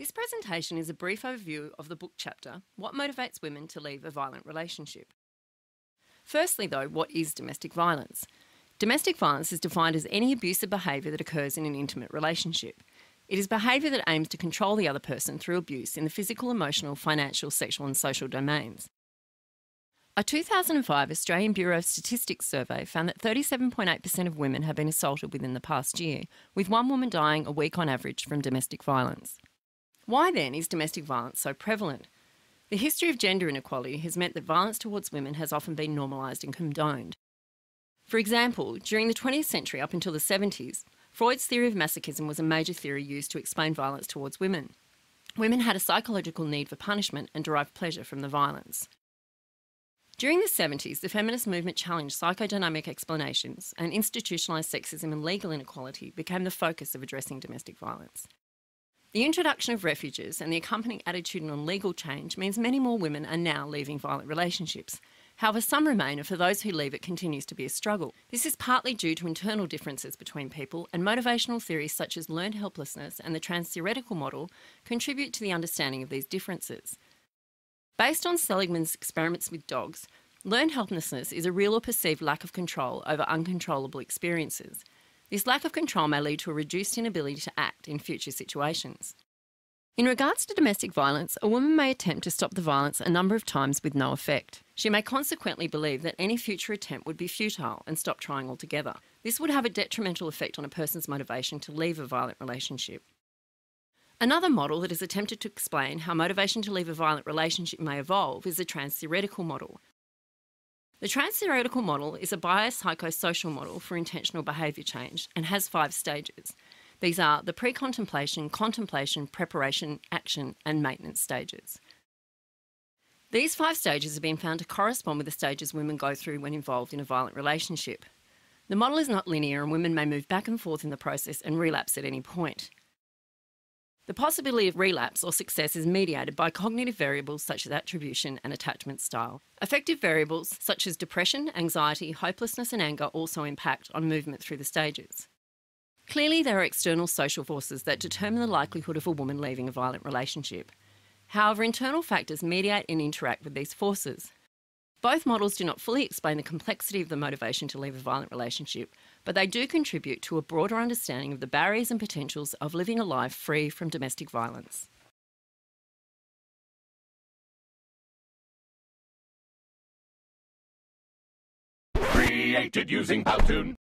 This presentation is a brief overview of the book chapter, What Motivates Women to Leave a Violent Relationship. Firstly, though, what is domestic violence? Domestic violence is defined as any abusive behaviour that occurs in an intimate relationship. It is behaviour that aims to control the other person through abuse in the physical, emotional, financial, sexual and social domains. A 2005 Australian Bureau of Statistics survey found that 37.8% of women have been assaulted within the past year, with one woman dying a week on average from domestic violence. Why then is domestic violence so prevalent? The history of gender inequality has meant that violence towards women has often been normalised and condoned. For example, during the 20th century up until the 70s, Freud's theory of masochism was a major theory used to explain violence towards women. Women had a psychological need for punishment and derived pleasure from the violence. During the 70s, the feminist movement challenged psychodynamic explanations, and institutionalised sexism and legal inequality became the focus of addressing domestic violence. The introduction of refuges and the accompanying attitudinal legal change means many more women are now leaving violent relationships. However, some remain, and for those who leave, it continues to be a struggle. This is partly due to internal differences between people, and motivational theories such as learned helplessness and the trans-theoretical model contribute to the understanding of these differences. Based on Seligman's experiments with dogs, learned helplessness is a real or perceived lack of control over uncontrollable experiences. This lack of control may lead to a reduced inability to act in future situations. In regards to domestic violence, a woman may attempt to stop the violence a number of times with no effect. She may consequently believe that any future attempt would be futile and stop trying altogether. This would have a detrimental effect on a person's motivation to leave a violent relationship. Another model that has attempted to explain how motivation to leave a violent relationship may evolve is the trans-theoretical model. The trans-theoretical model is a biopsychosocial model for intentional behaviour change and has 5 stages. These are the pre-contemplation, contemplation, preparation, action and maintenance stages. These 5 stages have been found to correspond with the stages women go through when involved in a violent relationship. The model is not linear and women may move back and forth in the process and relapse at any point. The possibility of relapse or success is mediated by cognitive variables such as attribution and attachment style. Affective variables such as depression, anxiety, hopelessness and anger also impact on movement through the stages. Clearly, there are external social forces that determine the likelihood of a woman leaving a violent relationship. However, internal factors mediate and interact with these forces. Both models do not fully explain the complexity of the motivation to leave a violent relationship, but they do contribute to a broader understanding of the barriers and potentials of living a life free from domestic violence. Created using Powtoon.